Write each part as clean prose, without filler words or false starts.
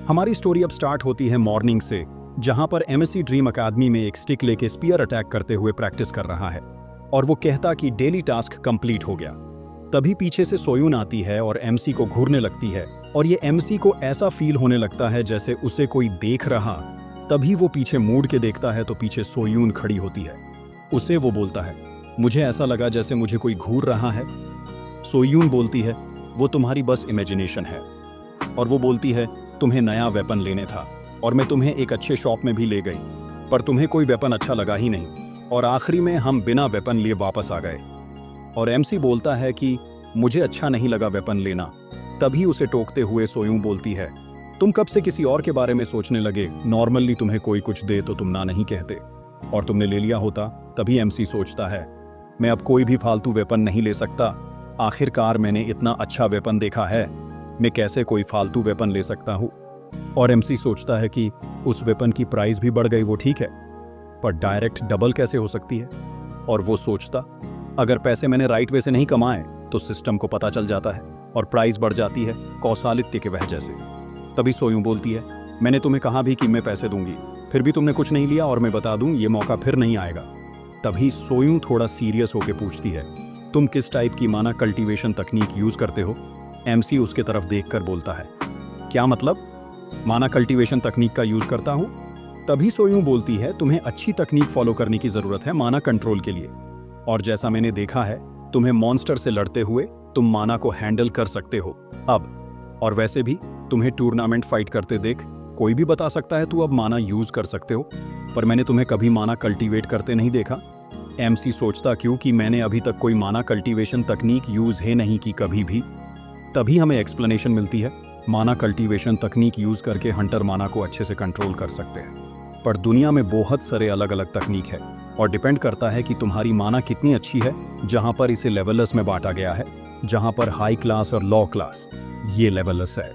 हमारी स्टोरी अब स्टार्ट होती है मॉर्निंग से, जहां पर एमएससी ड्रीम अकादमी में एक स्टिक लेके स्पीयर अटैक करते हुए प्रैक्टिस कर रहा है और वो कहता कि डेली टास्क कंप्लीट हो गया। तभी पीछे से सोयून आती है और एमसी को घूरने लगती है और ये एमसी को ऐसा फील होने लगता है जैसे उसे कोई देख रहा। तभी वो पीछे मुड़ के देखता है तो पीछे सोयून खड़ी होती है। उसे वो बोलता है, मुझे ऐसा लगा जैसे मुझे कोई घूर रहा है। सोयून बोलती है, वो तुम्हारी बस इमेजिनेशन है। और वो बोलती है, तुम्हें नया वेपन लेने था और मैं तुम्हें एक अच्छे शॉप में भी ले गई, पर तुम्हें कोई वेपन अच्छा लगा ही नहीं और आखिरी में हम बिना वेपन लिए वापस आ गए। और एमसी बोलता है कि मुझे अच्छा नहीं लगा वेपन लेना। तभी उसे टोकते हुए सोयून बोलती है, तुम कब से किसी और के बारे में सोचने लगे? नॉर्मली तुम्हें कोई कुछ दे तो तुम ना नहीं कहते, और तुमने ले लिया होता। तभी एमसी सोचता है, मैं अब कोई भी फालतू वेपन नहीं ले सकता। आखिरकार मैंने इतना अच्छा वेपन देखा है, मैं कैसे कोई फालतू वेपन ले सकता हूँ। और एमसी सोचता है कि उस वेपन की प्राइस भी बढ़ गई, वो ठीक है, पर डायरेक्ट डबल कैसे हो सकती है। और वो सोचता, अगर पैसे मैंने राइट वे से नहीं कमाए तो सिस्टम को पता चल जाता है और प्राइस बढ़ जाती है कौसालित्य के वजह से। तभी सोयूं बोलती है, मैंने तुम्हें कहा भी कि मैं पैसे दूंगी, फिर भी तुमने कुछ नहीं लिया और मैं बता दूं ये मौका फिर नहीं आएगा। तभी सोयूं थोड़ा सीरियस होकर पूछती है, तुम किस टाइप की माना कल्टीवेशन तकनीक यूज करते हो? एमसी उसके तरफ देखकर बोलता है, क्या मतलब? माना कल्टीवेशन तकनीक का यूज करता हूं? तभी सोयूं बोलती है, तुम्हें अच्छी तकनीक फॉलो करने की जरूरत है माना कंट्रोल के लिए, और जैसा मैंने देखा है तुम्हें मॉन्स्टर से लड़ते हुए तुम माना को हैंडल कर सकते हो अब। और वैसे भी तुम्हें टूर्नामेंट फाइट करते देख कोई भी बता सकता है तू अब माना यूज कर सकते हो, पर मैंने तुम्हें कभी माना कल्टीवेट करते नहीं देखा। एमसी सोचता, क्योंकि मैंने अभी तक कोई माना कल्टीवेशन तकनीक यूज है नहीं की कभी भी। तभी हमें एक्सप्लेनेशन मिलती है, माना कल्टीवेशन तकनीक यूज करके हंटर माना को अच्छे से कंट्रोल कर सकते हैं, पर दुनिया में बहुत सारे अलग अलग तकनीक है और डिपेंड करता है कि तुम्हारी माना कितनी अच्छी है। जहां पर इसे लेवलस में बांटा गया है, जहां पर हाई क्लास और लो क्लास ये लेवलस है,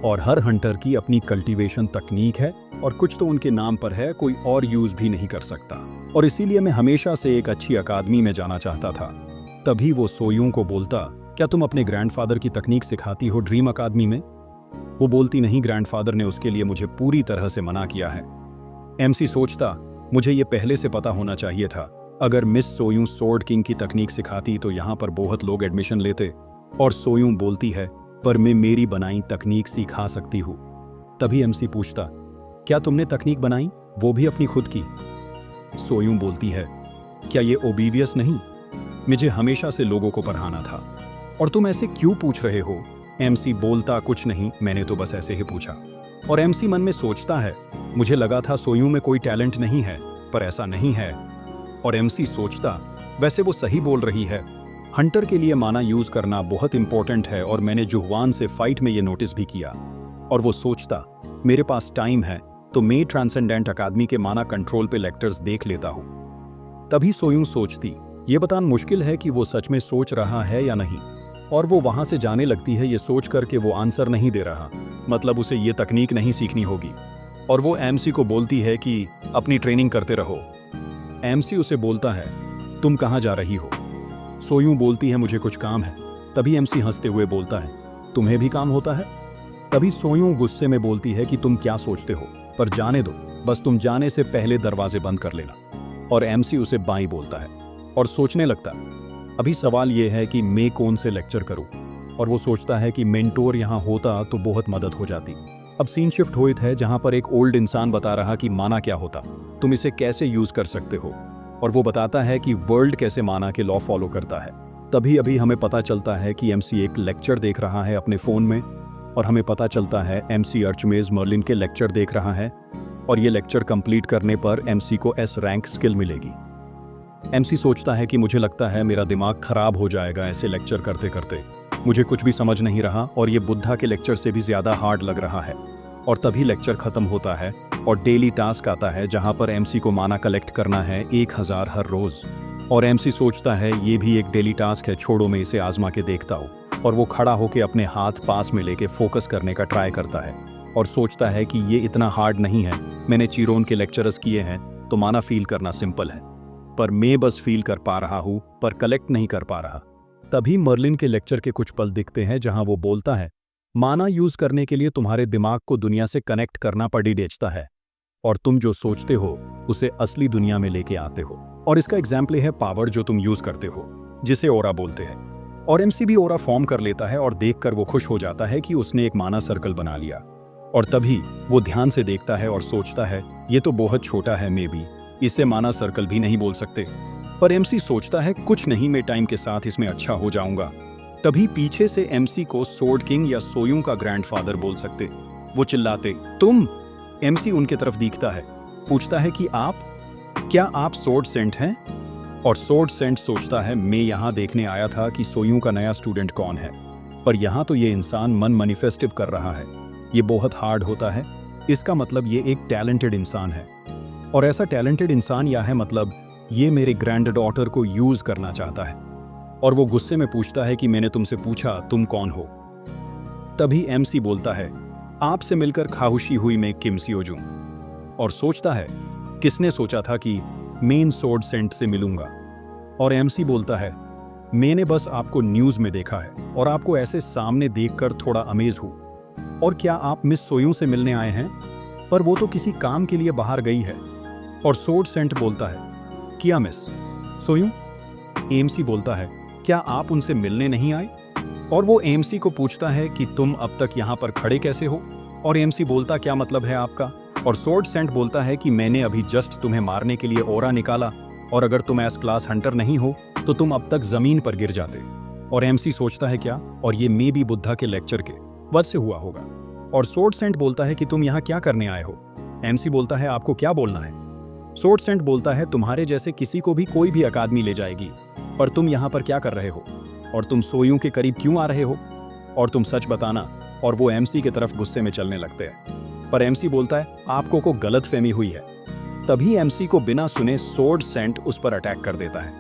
और हर हंटर की अपनी कल्टीवेशन तकनीक है और कुछ तो उनके नाम पर है, कोई और यूज भी नहीं कर सकता। और इसीलिए मैं हमेशा से एक अच्छी अकादमी में जाना चाहता था। तभी वो सोयूं को बोलता, क्या तुम अपने ग्रैंडफादर की तकनीक सिखाती हो ड्रीम अकादमी में? वो बोलती, नहीं, ग्रैंडफादर ने उसके लिए मुझे पूरी तरह से मना किया है। एमसी सोचता, मुझे ये पहले से पता होना चाहिए था। अगर मिस सोयूं सोर्ड किंग की तकनीक सिखाती तो यहाँ पर बहुत लोग एडमिशन लेते। और सोयूं बोलती है, पर मैं मेरी बनाई तकनीक सिखा सकती हूँ। तभी एमसी पूछता, क्या तुमने तकनीक बनाई, वो भी अपनी खुद की? सोयूं बोलती है, क्या ये ओबीवियस नहीं? मुझे हमेशा से लोगों को पढ़ाना था, और तुम ऐसे क्यों पूछ रहे हो? एमसी बोलता, कुछ नहीं, मैंने तो बस ऐसे ही पूछा। और एमसी मन में सोचता है, मुझे लगा था सोयूं में कोई टैलेंट नहीं है, पर ऐसा नहीं है। और एमसी सोचता, वैसे वो सही बोल रही है, हंटर के लिए माना यूज करना बहुत इंपॉर्टेंट है, और मैंने जुहवान से फाइट में ये नोटिस भी किया। और वो सोचता, मेरे पास टाइम है तो मैं ट्रांसेंडेंट अकादमी के माना कंट्रोल पे लेक्चर्स देख लेता हूँ। तभी सोयूं सोचती, ये बताना मुश्किल है कि वो सच में सोच रहा है या नहीं, और वो वहां से जाने लगती है ये सोच कर के वो आंसर नहीं दे रहा, मतलब उसे ये तकनीक नहीं सीखनी होगी। और वो एमसी को बोलती है कि अपनी ट्रेनिंग करते रहो। एमसी उसे बोलता है, तुम कहाँ जा रही हो? सोयूं बोलती है, मुझे कुछ काम है। तभी एमसी हंसते हुए बोलता है, तुम्हें भी काम होता है? तभी सोयूं गुस्से में बोलती है कि तुम क्या सोचते हो, पर जाने दो, बस तुम जाने से पहले दरवाजे बंद कर लेना। और एमसी उसे बाई बोलता है और सोचने लगता, अभी सवाल यह है कि मैं कौन से लेक्चर करूं। और वो सोचता है कि मेंटोर यहाँ होता तो बहुत मदद हो जाती। अब सीन शिफ्ट होइत है जहां पर एक ओल्ड इंसान बता रहा कि माना क्या होता, तुम इसे कैसे यूज कर सकते हो, और वो बताता है कि वर्ल्ड कैसे माना के लॉ फॉलो करता है। तभी अभी हमें पता चलता है कि एमसी एक लेक्चर देख रहा है अपने फोन में, और हमें पता चलता है एमसी आर्चमेज मर्लिन के लेक्चर देख रहा है, और ये लेक्चर कंप्लीट करने पर एमसी को एस रैंक स्किल मिलेगी। एमसी सोचता है कि मुझे लगता है मेरा दिमाग खराब हो जाएगा ऐसे लेक्चर करते करते, मुझे कुछ भी समझ नहीं रहा और ये बुद्धा के लेक्चर से भी ज्यादा हार्ड लग रहा है। और तभी लेक्चर खत्म होता है और डेली टास्क आता है जहां पर एमसी को माना कलेक्ट करना है 1000 हर रोज। और एमसी सोचता है ये भी एक डेली टास्क है, छोड़ो मैं इसे आजमा के देखता हूँ। और वो खड़ा होकर अपने हाथ पास में लेके फोकस करने का ट्राई करता है और सोचता है कि ये इतना हार्ड नहीं है, मैंने चिरोन के लेक्चर्स किए हैं तो माना फील करना सिंपल है, पर मैं बस फील कर पा रहा हूँ पर कलेक्ट नहीं कर पा रहा। तभी मर्लिन के लेक्चर के कुछ पल दिखते हैं जहां वो बोलता है, माना यूज करने के लिए तुम्हारे दिमाग को दुनिया से कनेक्ट करना पड़ी देता है, और तुम जो सोचते हो उसे असली दुनिया में लेके आते हो। और इसका एग्जाम्पल है पावर जो तुम यूज करते हो, जिसे ओरा बोलते हैं। और एमसी भी ओरा फॉर्म कर लेता है और देखकर वो खुश हो जाता है कि उसने एक माना सर्कल बना लिया। और तभी वो ध्यान से देखता है और सोचता है ये तो बहुत छोटा है, मे बी इसे माना सर्कल भी नहीं बोल सकते। पर एमसी सोचता है कुछ नहीं, मैं टाइम के साथ इसमें अच्छा हो जाऊंगा। तभी पीछे से एमसी को सोर्ड किंग या सोयूं का ग्रैंडफादर बोल सकते। वो चिल्लाते, तुम। एमसी उनके तरफ दिखता है, पूछता है कि क्या आप सोर्ड सेंट हैं? और सोर्ड सेंट सोचता है मैं यहाँ देखने आया था कि सोयूं का नया स्टूडेंट कौन है, पर यहाँ तो ये इंसान मन मैनिफेस्टिव कर रहा है। ये बहुत हार्ड होता है, इसका मतलब ये एक टैलेंटेड इंसान है। और ऐसा टैलेंटेड इंसान या है मतलब ये मेरे ग्रैंड डॉटर को यूज करना चाहता है। और वो गुस्से में पूछता है कि मैंने तुमसे पूछा तुम कौन हो? तभी एमसी बोलता है आपसे मिलकर खाहुशी हुई मैं किम सियोजूं। और सोचता है किसने सोचा था कि मेन सोर्ड सेंट से मिलूंगा? और एमसी बोलता है मैंने बस आपको न्यूज में देखा है और आपको ऐसे सामने देखकर थोड़ा अमेज हूं। और क्या आप मिस सोयूं से मिलने आए हैं? पर वो तो किसी काम के लिए बाहर गई है। और सोर्ड सेंट बोलता है क्या मिस सोयूं? एमसी बोलता है क्या आप उनसे मिलने नहीं आए? और वो एमसी को पूछता है कि तुम अब तक यहाँ पर खड़े कैसे हो? और एमसी बोलता क्या मतलब है आपका? और सोर्ड सेंट बोलता है कि मैंने अभी जस्ट तुम्हें मारने के लिए ओरा निकाला, और अगर तुम एस क्लास हंटर नहीं हो तो तुम अब तक जमीन पर गिर जाते। और एमसी सोचता है क्या, और ये मे भी बुद्धा के लेक्चर के वजह से हुआ होगा। और सोर्ड सेंट बोलता है कि तुम यहाँ क्या करने आए हो? एमसी बोलता है आपको क्या बोलना है? सोर्ड सेंट बोलता है तुम्हारे जैसे किसी को भी कोई भी अकादमी ले जाएगी, पर तुम यहाँ पर क्या कर रहे हो? और तुम सोयूं के करीब क्यों आ रहे हो? और तुम सच बताना। और वो एमसी की तरफ गुस्से में चलने लगते हैं, पर एमसी बोलता है आपको को गलतफहमी हुई है। तभी एमसी को बिना सुने सोर्ड सेंट उस पर अटैक कर देता है।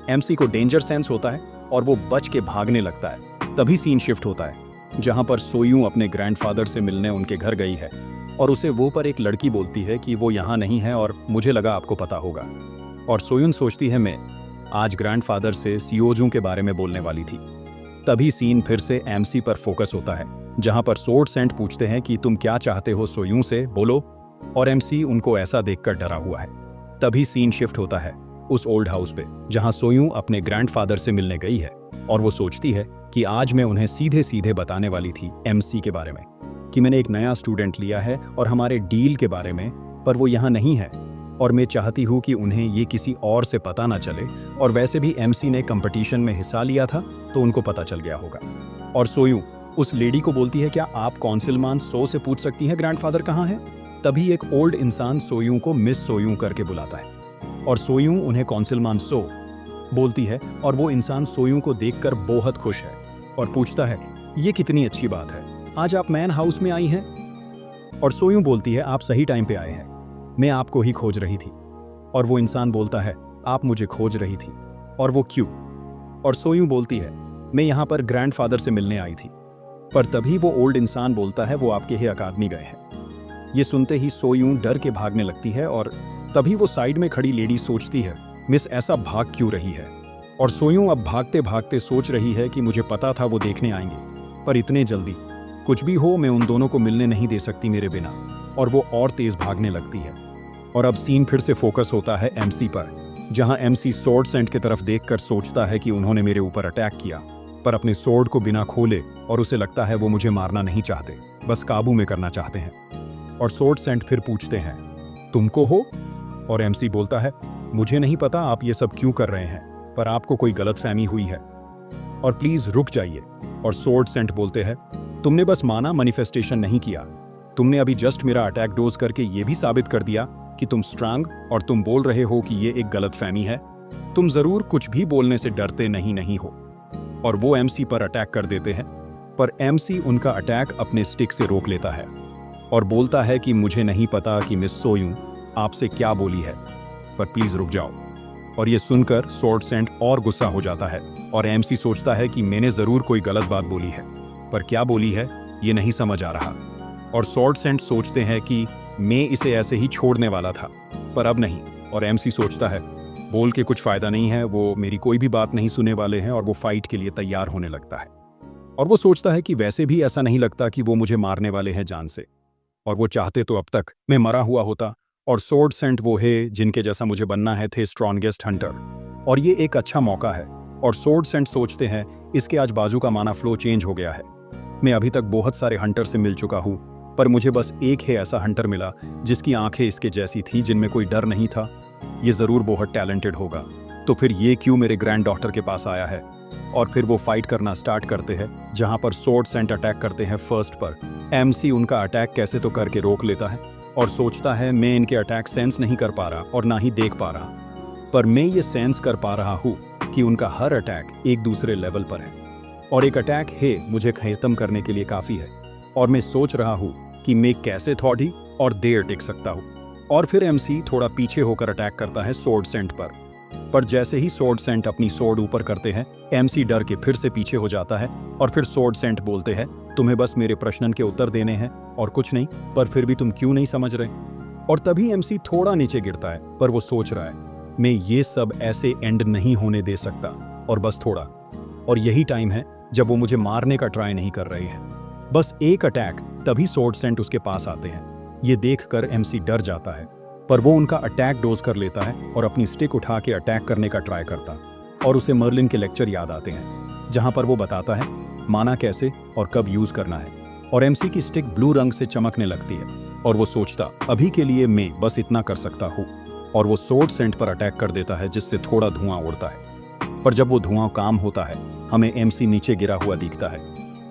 एमसी को डेंजर सेंस होता है और वो बच के भागने लगता है। तभी सीन शिफ्ट होता है जहां पर सोयूं अपने ग्रैंडफादर से मिलने उनके घर गई है, और उसे वो पर एक लड़की बोलती है कि वो यहाँ नहीं है और मुझे लगा आपको पता होगा। और सोयून सोचती है मैं आज ग्रैंडफादर से सियोजूं के बारे में बोलने वाली थी। तभी सीन फिर से एमसी पर फोकस होता है जहां पर सोर्ड सेंट पूछते हैं कि तुम क्या चाहते हो सोयूं से, बोलो। और एमसी उनको ऐसा देखकर डरा हुआ है। तभी सीन शिफ्ट होता है उस ओल्ड हाउस पे जहां सोयूं अपने ग्रैंडफादर से मिलने गई है, और वो सोचती है कि आज मैं उन्हें सीधे सीधे बताने वाली थी एमसी के बारे में कि मैंने एक नया स्टूडेंट लिया है और हमारे डील के बारे में, पर वो यहाँ नहीं है। और मैं चाहती हूँ कि उन्हें ये किसी और से पता ना चले, और वैसे भी एमसी ने कंपटीशन में हिस्सा लिया था तो उनको पता चल गया होगा। और सोयूं उस लेडी को बोलती है क्या आप कौंसिलमान सो से पूछ सकती हैं ग्रैंडफादर कहाँ है? तभी एक ओल्ड इंसान सोयूं को मिस सोयूं करके बुलाता है, और सोयूं उन्हें कौंसिलमान सो बोलती है। और वो इंसान सोयूं को देखकर बहुत खुश है और पूछता है ये कितनी अच्छी बात है, आज आप मैन हाउस में आई हैं? और सोयूं बोलती है आप सही टाइम पे आए हैं, मैं आपको ही खोज रही थी। और वो इंसान बोलता है आप मुझे खोज रही थी, और वो क्यों? और सोयूं बोलती है मैं यहाँ पर ग्रैंडफादर से मिलने आई थी। पर तभी वो ओल्ड इंसान बोलता है वो आपके ही अकादमी गए हैं। ये सुनते ही सोयूं डर के भागने लगती है, और तभी वो साइड में खड़ी लेडी सोचती है मिस ऐसा भाग क्यों रही है? और सोयूं अब भागते भागते सोच रही है कि मुझे पता था वो देखने आएंगे, पर इतने जल्दी कुछ भी हो मैं उन दोनों को मिलने नहीं दे सकती मेरे बिना। और वो और तेज भागने लगती है। और अब सीन फिर से फोकस होता है एमसी पर, जहां एमसी सोर्ड सेंट की तरफ देखकर सोचता है कि उन्होंने मेरे ऊपर अटैक किया, पर अपने सोर्ड को बिना खोले, और उसे लगता है वो मुझे मारना नहीं चाहते, बस काबू में करना चाहते हैं। और सोर्ड सेंट फिर पूछते हैं तुमको हो? और एमसी बोलता है मुझे नहीं पता आप ये सब क्यों कर रहे हैं, पर आपको कोई गलतफहमी हुई है, और प्लीज रुक जाइए। और सोर्ड सेंट बोलते हैं तुमने बस माना मैनिफेस्टेशन नहीं किया, तुमने अभी जस्ट मेरा अटैक डोज करके ये भी साबित कर दिया कि तुम स्ट्रांग, और तुम बोल रहे हो कि ये एक गलतफहमी है। तुम जरूर कुछ भी बोलने से डरते नहीं हो। और वो एमसी पर अटैक कर देते हैं, पर एमसी उनका अटैक अपने स्टिक से रोक लेता है और बोलता है कि मुझे नहीं पता कि मिस सोयूं आपसे क्या बोली है, पर प्लीज रुक जाओ। और ये सुनकर सोर्ड सेंट और गुस्सा हो जाता है, और एमसी सोचता है कि मैंने जरूर कोई गलत बात बोली है, पर क्या बोली है ये नहीं समझ आ रहा। और सोर्ड सेंट सोचते हैं कि मैं इसे ऐसे ही छोड़ने वाला था, पर अब नहीं। और एमसी सोचता है बोल के कुछ फायदा नहीं है, वो मेरी कोई भी बात नहीं सुनने वाले हैं, और वो फाइट के लिए तैयार होने लगता है। और वो सोचता है कि वैसे भी ऐसा नहीं लगता कि वो मुझे मारने वाले हैं जान से, और वो चाहते तो अब तक मैं मरा हुआ होता, और सोर्ड सेंट वो है जिनके जैसा मुझे बनना है थे स्ट्रॉन्गेस्ट हंटर, और ये एक अच्छा मौका है। और सोर्ड सेंट सोचते हैं इसके आज बाजू का माना फ्लो चेंज हो गया है। मैं अभी तक बहुत सारे हंटर से मिल चुका हूँ, पर मुझे बस एक ही ऐसा हंटर मिला जिसकी आंखें इसके जैसी थी, जिनमें कोई डर नहीं था। ये ज़रूर बहुत टैलेंटेड होगा, तो फिर ये क्यों मेरे ग्रैंड डॉटर के पास आया है। और फिर वो फाइट करना स्टार्ट करते हैं, जहाँ पर सोर्ड सेंट अटैक करते हैं फर्स्ट पर। एमसी उनका अटैक कैसे तो करके रोक लेता है और सोचता है मैं इनके अटैक सेंस नहीं कर पा रहा और ना ही देख पा रहा, पर मैं ये सेंस कर पा रहा हूँ कि उनका हर अटैक एक दूसरे लेवल पर है, और एक अटैक है मुझे खत्म करने के लिए काफ़ी है। और मैं सोच रहा हूँ कि मैं कैसे थोड़ी और देर टिक सकता हूँ। और फिर एमसी थोड़ा पीछे होकर अटैक करता है सोर्ड सेंट पर जैसे ही सोर्ड सेंट अपनी सोर्ड ऊपर करते हैं, एमसी डर के फिर से पीछे हो जाता है। और फिर सोर्ड सेंट बोलते हैं तुम्हें बस मेरे प्रश्न के उत्तर देने हैं और कुछ नहीं, पर फिर भी तुम क्यों नहीं समझ रहे। और तभी एमसी थोड़ा नीचे गिरता है, पर वो सोच रहा है मैं ये सब ऐसे एंड नहीं होने दे सकता, और बस थोड़ा। और यही टाइम है जब वो मुझे मारने का ट्राई नहीं कर रहे हैं, बस एक अटैक। तभी सोर्ड सेंट उसके पास आते हैं। ये देखकर एमसी डर जाता है, पर वो उनका अटैक डोज कर लेता है और अपनी स्टिक उठा के अटैक करने का ट्राई करता। और उसे मर्लिन के लेक्चर याद आते हैं, जहां पर वो बताता है माना कैसे और कब यूज करना है। और एमसी की स्टिक ब्लू रंग से चमकने लगती है, और वो सोचता अभी के लिए मैं बस इतना कर सकता हूँ। और वो सोर्ड सेंट पर अटैक कर देता है, जिससे थोड़ा धुआं उड़ता है। पर जब वो धुआं काम होता है, हमें एमसी नीचे गिरा हुआ दिखता है,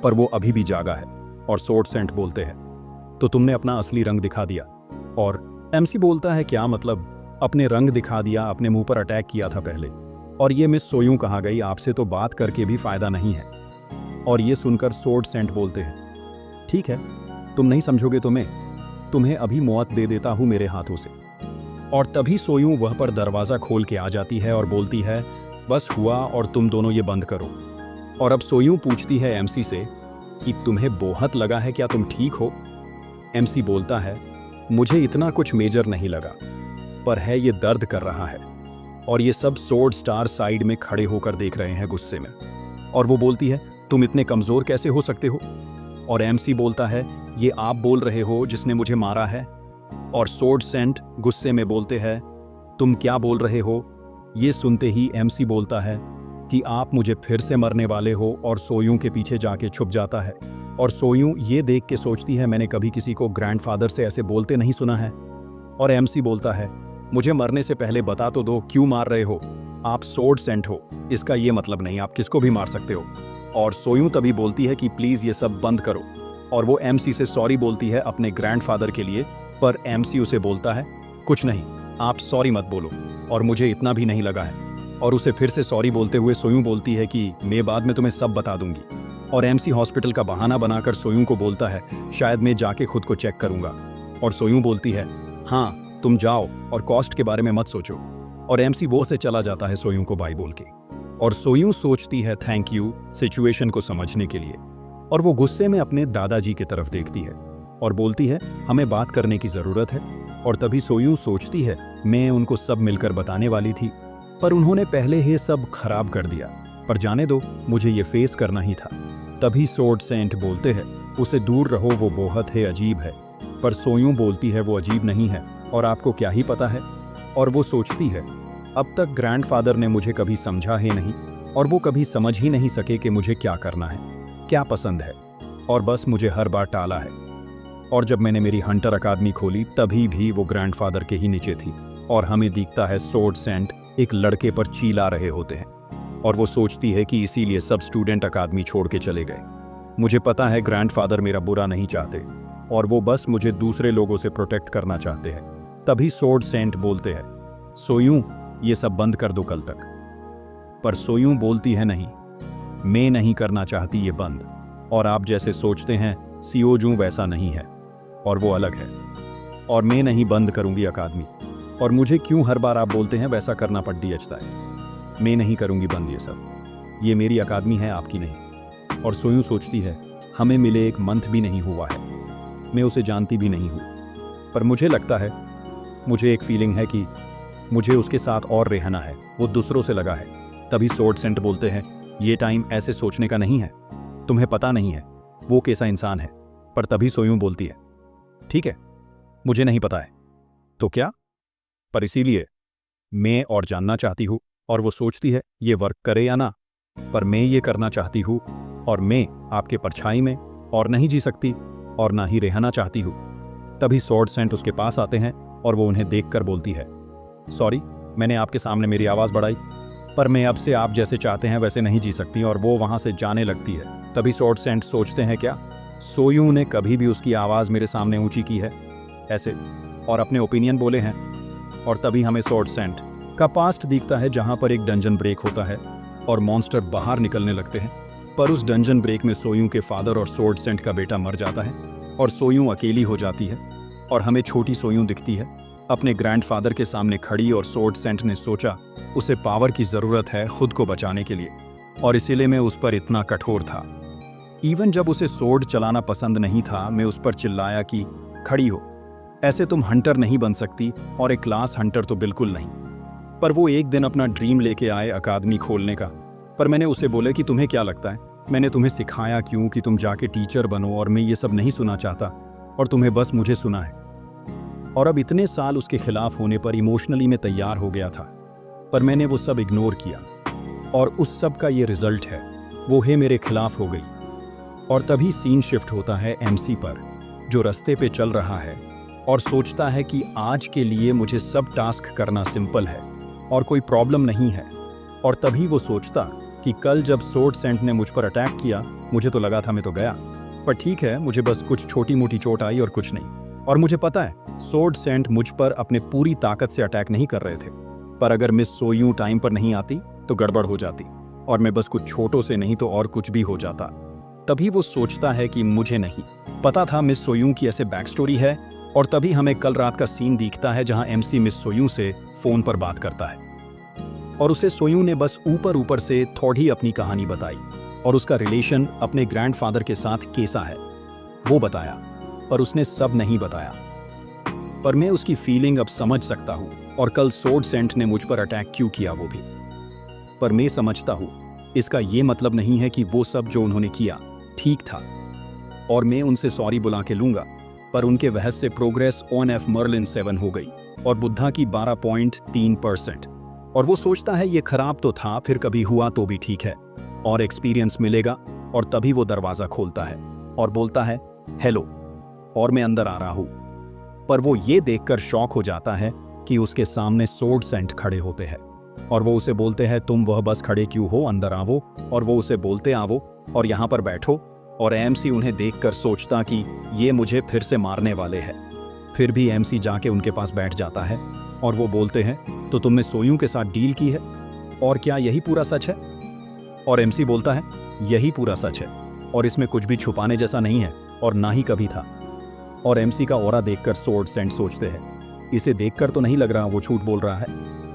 पर वो अभी भी जागा है। और सोर्ड सेंट बोलते हैं तो तुमने अपना असली रंग दिखा दिया। और एमसी बोलता है क्या मतलब, अपने रंग दिखा दिया, अपने मुंह पर अटैक किया था पहले। और ये मिस सोयूं कहाँ गई, आपसे तो बात करके भी फायदा नहीं है। और ये सुनकर सोर्ड सेंट बोलते हैं ठीक है, तुम नहीं समझोगे तो मैं तुम्हें अभी मौत दे देता हूँ मेरे हाथों से। और तभी सोयूं वह पर दरवाज़ा खोल के आ जाती है और बोलती है बस हुआ, और तुम दोनों ये बंद करो। और अब सोयूं पूछती है एमसी से कि तुम्हें बहुत लगा है क्या, तुम ठीक हो। एमसी बोलता है मुझे इतना कुछ मेजर नहीं लगा, पर है ये दर्द कर रहा है। और ये सब सोर्ड स्टार साइड में खड़े होकर देख रहे हैं गुस्से में। और वो बोलती है तुम इतने कमज़ोर कैसे हो सकते हो। और एमसी बोलता है ये आप बोल रहे हो जिसने मुझे मारा है। और सोर्ड सेंट गुस्से में बोलते हैं तुम क्या बोल रहे हो। ये सुनते ही एमसी बोलता है कि आप मुझे फिर से मरने वाले हो, और सोयूं के पीछे जाके छुप जाता है। और सोयूं ये देख के सोचती है मैंने कभी किसी को ग्रैंडफादर से ऐसे बोलते नहीं सुना है। और एमसी बोलता है मुझे मरने से पहले बता तो दो क्यों मार रहे हो, आप सोर्ड सेंट हो, इसका ये मतलब नहीं आप किसको भी मार सकते हो। और सोयूं तभी बोलती है कि प्लीज़ ये सब बंद करो। और वो एमसी से सॉरी बोलती है अपने ग्रैंडफादर के लिए, पर एमसी उसे बोलता है कुछ नहीं, आप सॉरी मत बोलो, और मुझे इतना भी नहीं लगा है। और उसे फिर से सॉरी बोलते हुए सोयूं बोलती है कि मैं बाद में तुम्हें सब बता दूंगी। और एमसी हॉस्पिटल का बहाना बनाकर सोयूं को बोलता है शायद मैं जाके खुद को चेक करूंगा। और सोयूं बोलती है हाँ तुम जाओ और कॉस्ट के बारे में मत सोचो। और एमसी वो से चला जाता है सोयूं को बाय बोल के। और सोयूं सोचती है थैंक यू सिचुएशन को समझने के लिए। और वो गुस्से में अपने दादाजी की तरफ देखती है और बोलती है हमें बात करने की ज़रूरत है। और तभी सोयूं सोचती है मैं उनको सब मिलकर बताने वाली थी, पर उन्होंने पहले ही सब खराब कर दिया, पर जाने दो मुझे ये फेस करना ही था। तभी सोर्ड सेंट बोलते हैं उसे दूर रहो, वो बहुत है अजीब है। पर सोयूं बोलती है वो अजीब नहीं है और आपको क्या ही पता है। और वो सोचती है अब तक ग्रैंडफादर ने मुझे कभी समझा ही नहीं, और वो कभी समझ ही नहीं सके कि मुझे क्या करना है, क्या पसंद है, और बस मुझे हर बार टाला है। और जब मैंने मेरी हंटर अकादमी खोली तभी भी वो ग्रैंडफादर के ही नीचे थी। और हमें दिखता है सोर्ड सेंट एक लड़के पर चिल्ला रहे होते हैं, और वो सोचती है कि इसीलिए सब स्टूडेंट अकादमी छोड़ के चले गए। मुझे पता है ग्रैंडफादर मेरा बुरा नहीं चाहते, और वो बस मुझे दूसरे लोगों से प्रोटेक्ट करना चाहते हैं। तभी सोर्ड सेंट बोलते हैं सोयूं ये सब बंद कर दो कल तक। पर सोयूं बोलती है नहीं, मैं नहीं करना चाहती ये बंद, और आप जैसे सोचते हैं सियोजू वैसा नहीं है, और वो अलग है, और मैं नहीं बंद करूंगी अकादमी। और मुझे क्यों हर बार आप बोलते हैं वैसा करना पड़ती है, मैं नहीं करूंगी बंद ये सब, ये मेरी अकादमी है आपकी नहीं। और सोयूं सोचती है हमें मिले एक मंथ भी नहीं हुआ है, मैं उसे जानती भी नहीं हूँ, पर मुझे लगता है, मुझे एक फीलिंग है कि मुझे उसके साथ और रहना है, वो दूसरों से लगा है। तभी सोर्ड सेंट बोलते हैं ये टाइम ऐसे सोचने का नहीं है, तुम्हें पता नहीं है वो कैसा इंसान है। पर तभी सोयूं बोलती है, ठीक है, मुझे नहीं पता है। तो क्या? पर इसीलिए मैं और जानना चाहती हूँ। और वो सोचती है ये वर्क करे या ना, पर मैं ये करना चाहती हूँ और मैं आपके परछाई में और नहीं जी सकती और ना ही रहना चाहती हूँ। तभी स्वॉर्ड सेंट उसके पास आते हैं और वो उन्हें देखकर बोलती है, सॉरी, मैंने आपके सामने मेरी आवाज़ बढ़ाई, पर मैं अब से आप जैसे चाहते हैं वैसे नहीं जी सकती। और वो वहाँ से जाने लगती है। तभी स्वॉर्ड सेंट सोचते हैं, क्या सोयूं ने कभी भी उसकी आवाज़ मेरे सामने ऊंची की है ऐसे और अपने ओपिनियन बोले हैं? और तभी हमें स्वॉर्ड सेंट का पास्ट दिखता है जहाँ पर एक डंजन ब्रेक होता है और मॉन्स्टर बाहर निकलने लगते हैं। पर उस डंजन ब्रेक में सोयूं के फादर और स्वॉर्ड सेंट का बेटा मर जाता है और सोयूं अकेली हो जाती है और हमें छोटी सोयूं दिखती है अपने ग्रैंडफादर के सामने खड़ी। और स्वॉर्ड सेंट ने सोचा उसे पावर की ज़रूरत है खुद को बचाने के लिए और इसीलिए मैं उस पर इतना कठोर था। इवन जब उसे स्वॉर्ड चलाना पसंद नहीं था, मैं उस पर चिल्लाया कि खड़ी हो, ऐसे तुम हंटर नहीं बन सकती और एक क्लास हंटर तो बिल्कुल नहीं। पर वो एक दिन अपना ड्रीम लेके आए अकादमी खोलने का। पर मैंने उसे बोले कि तुम्हें क्या लगता है मैंने तुम्हें सिखाया क्यों कि तुम जाके टीचर बनो, और मैं ये सब नहीं सुना चाहता और तुम्हें बस मुझे सुना है। और अब इतने साल उसके खिलाफ होने पर इमोशनली मैं तैयार हो गया था, पर मैंने वो सब इग्नोर किया और उस सब का ये रिजल्ट है, वो है मेरे खिलाफ हो गई। और तभी सीन शिफ्ट होता है एमसी पर, जो रास्ते पे चल रहा है और सोचता है कि आज के लिए मुझे सब टास्क करना सिंपल है और कोई प्रॉब्लम नहीं है। और तभी वो सोचता कि कल जब स्वॉर्ड सेंट ने मुझ पर अटैक किया, मुझे तो लगा था मैं तो गया, पर ठीक है, मुझे बस कुछ छोटी मोटी चोट आई और कुछ नहीं। और मुझे पता है स्वॉर्ड सेंट मुझ पर अपने पूरी ताकत से अटैक नहीं कर रहे थे, पर अगर मिस सोयूं टाइम पर नहीं आती तो गड़बड़ हो जाती और मैं बस कुछ छोटों से नहीं तो और कुछ भी हो जाता। तभी वो सोचता है कि मुझे नहीं पता था मिस सोयूं की ऐसे बैक स्टोरी है। और तभी हमें कल रात का सीन दिखता है जहां एमसी मिस सोयूं से फोन पर बात करता है और उसे सोयूं ने बस ऊपर ऊपर से थोड़ी अपनी कहानी बताई और उसका रिलेशन अपने ग्रैंडफादर के साथ कैसा है वो बताया, पर उसने सब नहीं बताया। पर मैं उसकी फीलिंग अब समझ सकता हूँ और कल स्वॉर्ड सेंट ने मुझ पर अटैक क्यों किया वो भी। पर मैं समझता हूँ इसका ये मतलब नहीं है कि वो सब जो उन्होंने किया ठीक था और मैं उनसे सॉरी बुला के लूंगा। पर उनके बहस से प्रोग्रेस ऑन एफ मर्लिन 7 हो गई और बुद्धा की 12.3%। और वो सोचता है ये खराब तो था, फिर कभी हुआ तो भी ठीक है और एक्सपीरियंस मिलेगा। और तभी वो दरवाज़ा खोलता है और बोलता है हेलो, और मैं अंदर आ रहा हूँ। पर वो ये देखकर शॉक हो जाता है कि उसके सामने स्वॉर्ड सेंट खड़े होते हैं और वो उसे बोलते हैं तुम वह बस खड़े क्यों हो, अंदर आवो। और वो उसे बोलते आवो और यहाँ पर बैठो। और एमसी उन्हें देखकर सोचता कि ये मुझे फिर से मारने वाले हैं। फिर भी एमसी जाके उनके पास बैठ जाता है और वो बोलते हैं तो तुमने सोयूं के साथ डील की है और क्या यही पूरा सच है? और एमसी बोलता है यही पूरा सच है और इसमें कुछ भी छुपाने जैसा नहीं है और ना ही कभी था। और एमसी का ऑरा देखकर स्वॉर्ड सेंट सोचते हैं इसे देखकर तो नहीं लग रहा वो झूठ बोल रहा है,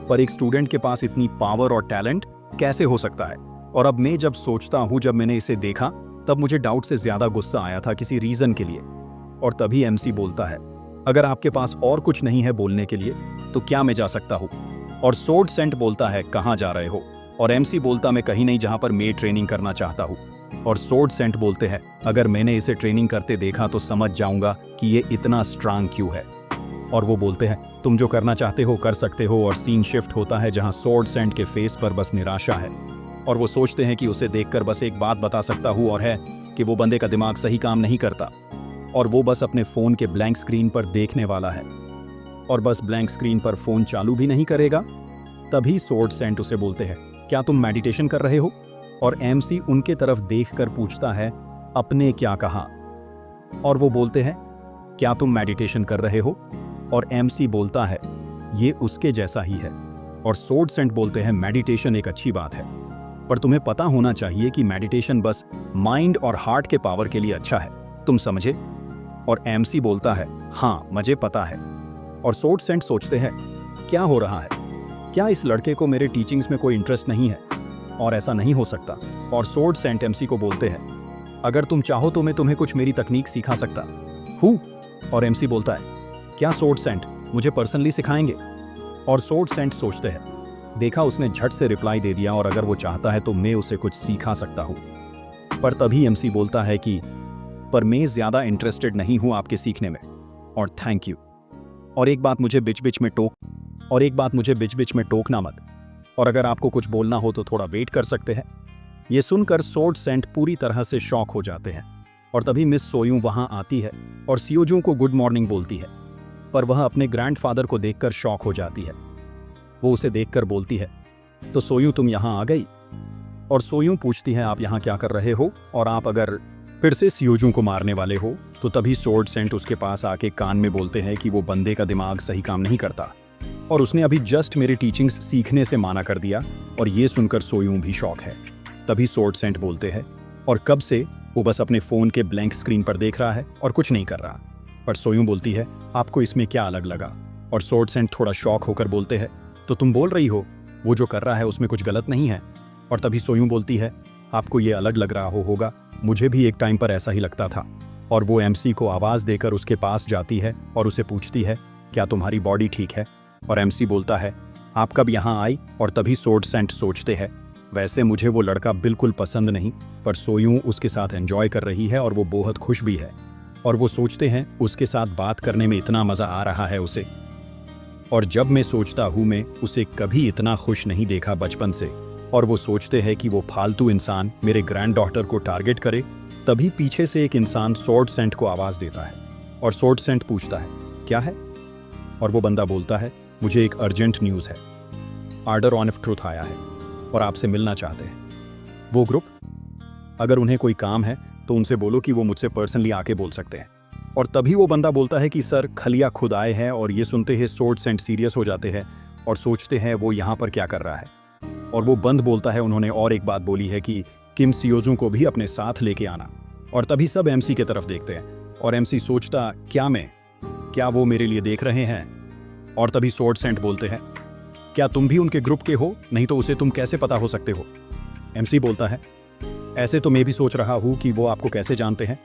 पर एक स्टूडेंट के पास इतनी पावर और टैलेंट कैसे हो सकता है। और अब मैं जब सोचता हूँ जब मैंने इसे देखा तब मुझे डाउट से ज्यादा गुस्सा आया था किसी रीजन के लिए। और तभी एमसी बोलता है अगर आपके पास और कुछ नहीं है बोलने के लिए तो क्या मैं जा सकता हूँ? और स्वॉर्ड सेंट बोलता है कहाँ जा रहे हो? और एमसी बोलता मैं कहीं नहीं जहाँ पर मैं ट्रेनिंग करना चाहता हूँ। और स्वॉर्ड सेंट बोलते हैं अगर मैंने इसे ट्रेनिंग करते देखा तो समझ जाऊंगा कि ये इतना स्ट्रांग क्यों है। और वो बोलते हैं तुम जो करना चाहते हो कर सकते हो। और सीन शिफ्ट होता है जहाँ स्वॉर्ड सेंट के फेस पर बस निराशा है और वो सोचते हैं कि उसे देखकर बस एक बात बता सकता हूँ और है कि वो बंदे का दिमाग सही काम नहीं करता और वो बस अपने फ़ोन के ब्लैंक स्क्रीन पर देखने वाला है और बस ब्लैंक स्क्रीन पर फ़ोन चालू भी नहीं करेगा। तभी स्वॉर्ड सेंट उसे बोलते हैं क्या तुम मेडिटेशन कर रहे हो? और एमसी उनके तरफ देखकर पूछता है अपने क्या कहा? और वो बोलते हैं क्या तुम मेडिटेशन कर रहे हो? और एमसी बोलता है ये उसके जैसा ही है। और स्वॉर्ड सेंट बोलते हैं मेडिटेशन एक अच्छी बात है, पर तुम्हें पता होना चाहिए कि मेडिटेशन बस माइंड और हार्ट के पावर के लिए अच्छा है, तुम समझे? और एमसी बोलता है हाँ मुझे पता है। और स्वॉर्ड सेंट सोचते हैं क्या हो रहा है, क्या इस लड़के को मेरे टीचिंग्स में कोई इंटरेस्ट नहीं है? और ऐसा नहीं हो सकता। और स्वॉर्ड सेंट एमसी को बोलते हैं अगर तुम चाहो तो मैं तुम्हें कुछ मेरी तकनीक सिखा सकता हूँ। और एमसी बोलता है क्या स्वॉर्ड सेंट मुझे पर्सनली सिखाएंगे? और स्वॉर्ड सेंट सोचते हैं देखा उसने झट से रिप्लाई दे दिया और अगर वो चाहता है तो मैं उसे कुछ सिखा सकता हूँ। पर तभी एमसी बोलता है कि पर मैं ज़्यादा इंटरेस्टेड नहीं हूँ आपके सीखने में, और थैंक यू। और एक बात मुझे बीच बीच में टोकना मत, और अगर आपको कुछ बोलना हो तो थोड़ा वेट कर सकते हैं। ये सुनकर सोर्ड सेंट पूरी तरह से शॉक हो जाते हैं, और तभी मिस सोयूं वहां आती है और सियोजू को गुड मॉर्निंग बोलती है, पर वह अपने ग्रैंडफादर को देखकर शॉक हो जाती है। वो उसे देखकर बोलती है, तो सोयूं तुम यहाँ आ गई? और सोयूं पूछती है, आप यहाँ क्या कर रहे हो, और आप अगर फिर से सियोजू को मारने वाले हो? तो तभी सोर्ड सेंट उसके पास आके कान में बोलते हैं कि वो बंदे का दिमाग सही काम नहीं करता, और उसने अभी जस्ट मेरे टीचिंग्स सीखने से माना कर दिया। और ये सुनकर सोयूं भी शॉक है। तभी सोर्ड सेंट बोलते हैं, और कब से वो बस अपने फ़ोन के ब्लैंक स्क्रीन पर देख रहा है और कुछ नहीं कर रहा। पर सोयूं बोलती है, आपको इसमें क्या अलग लगा? और सोर्ड सेंट थोड़ा शॉक होकर बोलते हैं, तो तुम बोल रही हो वो जो कर रहा है उसमें कुछ गलत नहीं है? और तभी सोयूं बोलती है, आपको ये अलग लग रहा होगा, मुझे भी एक टाइम पर ऐसा ही लगता था। और वो एमसी को आवाज़ देकर उसके पास जाती है और उसे पूछती है, क्या तुम्हारी बॉडी ठीक है? और एमसी बोलता है, आप कब यहाँ आई? और तभी सोर्ड सेंट सोचते हैं, वैसे मुझे वो लड़का बिल्कुल पसंद नहीं, पर सोयूं उसके साथ एंजॉय कर रही है और वो बहुत खुश भी है। और वो सोचते हैं उसके साथ बात करने में इतना मज़ा आ रहा है उसे, और जब मैं सोचता हूँ मैं उसे कभी इतना खुश नहीं देखा बचपन से। और वो सोचते हैं कि वो फालतू इंसान मेरे ग्रैंड डॉटर को टारगेट करे। तभी पीछे से एक इंसान सोर्ड सेंट को आवाज़ देता है, और सोर्ड सेंट पूछता है, क्या है? और वो बंदा बोलता है, मुझे एक अर्जेंट न्यूज़ है, आर्डर ऑन ऑफ ट्रुथ आया है और आपसे मिलना चाहते हैं वो ग्रुप। अगर उन्हें कोई काम है तो उनसे बोलो कि वो मुझसे पर्सनली आके बोल सकते हैं। और तभी वो बंदा बोलता है कि सर, खलिया खुद आए हैं। और ये सुनते ही सोर्ड सेंट सीरियस हो जाते हैं और सोचते हैं वो यहाँ पर क्या कर रहा है। और वो बंद बोलता है, उन्होंने और एक बात बोली है कि किम सियोजू को भी अपने साथ लेके आना। और तभी सब एमसी के तरफ देखते हैं, और एमसी सोचता, क्या वो मेरे लिए देख रहे हैं? और तभी सोर्ड सेंट बोलते हैं, क्या तुम भी उनके ग्रुप के हो? नहीं तो उसे तुम कैसे पता हो सकते हो? एमसी बोलता है, ऐसे तो मैं भी सोच रहा हूँ कि वो आपको कैसे जानते हैं।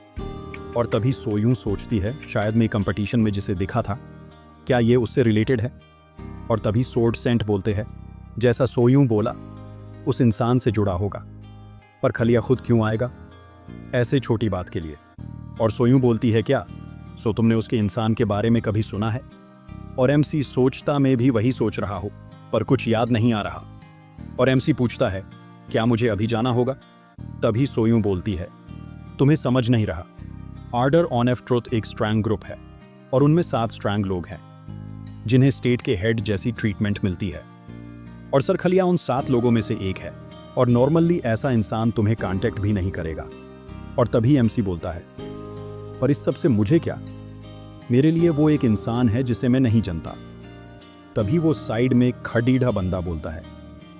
और तभी सोयूं सोचती है, शायद मैं कंपटीशन में जिसे दिखा था, क्या ये उससे रिलेटेड है? और तभी सोर्ड सेंट बोलते हैं, जैसा सोयूं बोला उस इंसान से जुड़ा होगा, पर खलिया खुद क्यों आएगा ऐसे छोटी बात के लिए? और सोयूं बोलती है, क्या सो तुमने उसके इंसान के बारे में कभी सुना है? और एमसी सोचता, मैं भी वही सोच रहा हूँ, पर कुछ याद नहीं आ रहा। और एमसी पूछता है, क्या मुझे अभी जाना होगा? तभी सोयूं बोलती है, तुम्हें समझ नहीं रहा, आर्डर ऑन ऑफ ट्रुथ एक स्ट्रैंग ग्रुप है, और उनमें 7 स्ट्रैंग लोग हैं जिन्हें स्टेट के हेड जैसी ट्रीटमेंट मिलती है। और सर, खलिया उन 7 लोगों में से एक है, और नॉर्मली ऐसा इंसान तुम्हें कांटेक्ट भी नहीं करेगा। और तभी एमसी बोलता है, पर इस सब से मुझे क्या? मेरे लिए वो एक इंसान है जिसे मैं नहीं जानता। तभी वो साइड में खडीढ़ा बंदा बोलता है,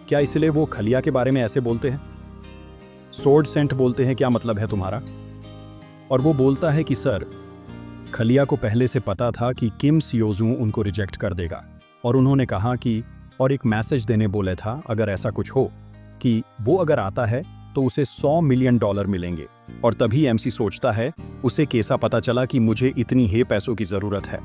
क्या इसलिए वो खलिया के बारे में ऐसे बोलते हैं? सोर्ड सेंट बोलते हैं, क्या मतलब है तुम्हारा? और वो बोलता है कि सर, खलिया को पहले से पता था कि किम सियोजू उनको रिजेक्ट कर देगा, और उन्होंने कहा कि और एक मैसेज देने बोले था, अगर ऐसा कुछ हो कि वो अगर आता है तो उसे $100 मिलियन मिलेंगे। और तभी एमसी सोचता है, उसे कैसा पता चला कि मुझे इतनी ही पैसों की ज़रूरत है?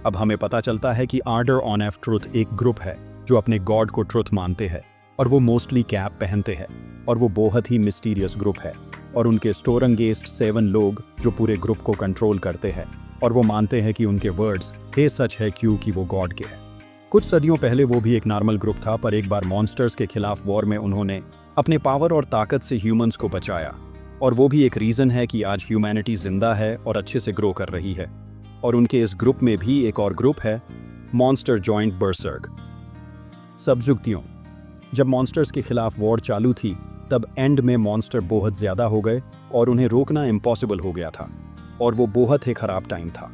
अब हमें पता चलता है कि आर्डर ऑन ऑफ ट्रुथ एक ग्रुप है जो अपने गॉड को ट्रुथ मानते हैं, और वो मोस्टली कैप पहनते हैं, और वो बहुत ही मिस्टीरियस ग्रुप है। और उनके स्टोरंगेस्ट 7 लोग जो पूरे ग्रुप को कंट्रोल करते हैं, और वो मानते हैं कि उनके वर्ड्स हे सच है क्योंकि वो गॉड के हैं। कुछ सदियों पहले वो भी एक नॉर्मल ग्रुप था, पर एक बार मॉन्स्टर्स के खिलाफ वॉर में उन्होंने अपने पावर और ताकत से ह्यूमंस को बचाया, और वो भी एक रीज़न है कि आज ह्यूमैनिटी जिंदा है और अच्छे से ग्रो कर रही है। और उनके इस ग्रुप में भी एक और ग्रुप है, मॉन्स्टर जॉइंट बर्सर्क। सबजुक्तियों, जब मॉन्स्टर्स के खिलाफ वॉर चालू थी, तब एंड में मॉन्स्टर बहुत ज़्यादा हो गए और उन्हें रोकना इम्पॉसिबल हो गया था, और वो बहुत ही ख़राब टाइम था।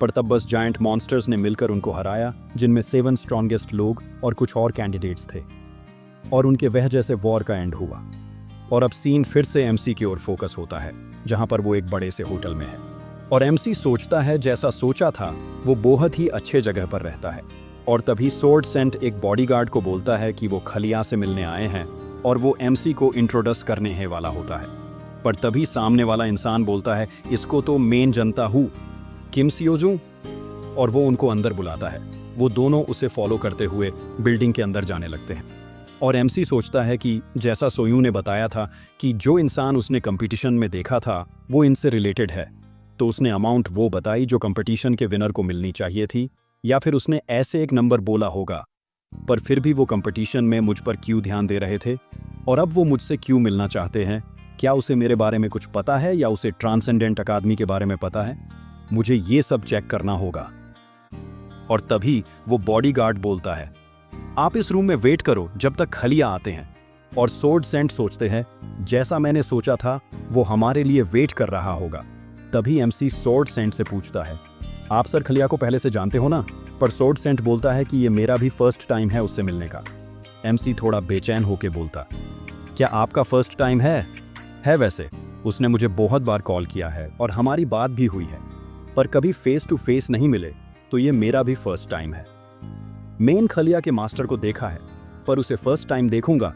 पर तब बस जायंट मॉन्स्टर्स ने मिलकर उनको हराया, जिनमें 7 स्ट्रॉन्गेस्ट लोग और कुछ और कैंडिडेट्स थे, और उनके वजह से वॉर का एंड हुआ। और अब सीन फिर से एमसी की ओर फोकस होता है, जहां पर वो एक बड़े से होटल में है, और एमसी सोचता है जैसा सोचा था वो बहुत ही अच्छे जगह पर रहता है। और तभी सोर्ड सेंट एक बॉडीगार्ड को बोलता है कि वो खलिया से मिलने आए हैं, और वो एमसी को इंट्रोड्यूस करने ही वाला होता है। पर तभी सामने वाला इंसान बोलता है, इसको तो मेन जनता हूँ, किम सियोजू, और वो उनको अंदर बुलाता है। वो दोनों उसे फॉलो करते हुए बिल्डिंग के अंदर जाने लगते हैं। और एमसी सोचता है कि जैसा सोयू ने बताया था कि जो इंसान उसने कंपटीशन में देखा था वो इनसे रिलेटेड है, तो उसने अमाउंट वो बताई जो कंपटीशन के विनर को मिलनी चाहिए थी, या फिर उसने ऐसे एक नंबर बोला होगा। पर फिर भी वो कंपटीशन में मुझ पर क्यों ध्यान दे रहे थे, और अब वो मुझसे क्यों मिलना चाहते हैं? क्या उसे मेरे बारे में कुछ पता है या उसे ट्रांसेंडेंट अकादमी के बारे में पता है? मुझे ये सब चेक करना होगा। और तभी वो बॉडीगार्ड बोलता है, आप इस रूम में वेट करो जब तक खलिया आते हैं। और सोर्ड सेंट सोचते हैं जैसा मैंने सोचा था वो हमारे लिए वेट कर रहा होगा। तभी एमसी सोर्ड सेंट से पूछता है, आप सर खलिया को पहले से जानते हो ना? पर सोर्ड सेंट बोलता है कि ये मेरा भी फर्स्ट टाइम है उससे मिलने का। एमसी थोड़ा बेचैन होकर बोलता, क्या आपका फर्स्ट टाइम है? वैसे उसने मुझे बहुत बार कॉल किया है और हमारी बात भी हुई है, पर कभी फेस टू फेस नहीं मिले, तो ये मेरा भी फर्स्ट टाइम है। मेन खलिया के मास्टर को देखा है पर उसे फर्स्ट टाइम देखूंगा।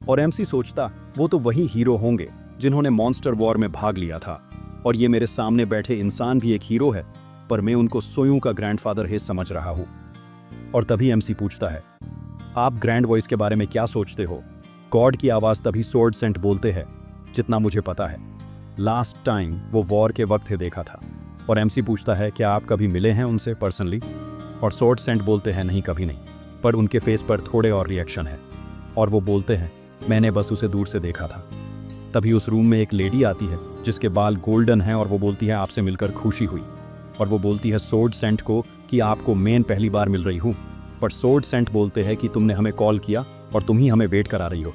और एमसी सोचता वो तो वही हीरो होंगे जिन्होंने मॉन्स्टर वॉर में भाग लिया था, और ये मेरे सामने बैठे इंसान भी एक हीरो है, पर मैं उनको सोयू का ग्रैंडफादर ही समझ रहा हूँ। और तभी एमसी पूछता है, आप ग्रैंड वॉइस के बारे में क्या सोचते हो? गॉड की आवाज़ तभी सोर्ड सेंट बोलते हैं, जितना मुझे पता है लास्ट टाइम वो वॉर के वक्त ही देखा था। और एमसी पूछता है, क्या आप कभी मिले हैं उनसे पर्सनली? और सोर्ड सेंट बोलते हैं, नहीं कभी नहीं, पर उनके फेस पर थोड़े और रिएक्शन है। और वो बोलते हैं, मैंने बस उसे दूर से देखा था। तभी उस रूम में एक लेडी आती है जिसके बाल गोल्डन हैं, और वो बोलती है, आपसे मिलकर खुशी हुई। और वो बोलती है सोर्ड सेंट को कि आपको मेन पहली बार मिल रही हूँ। पर सोर्ड सेंट बोलते हैं कि तुमने हमें कॉल किया और तुम ही हमें वेट करा रही हो।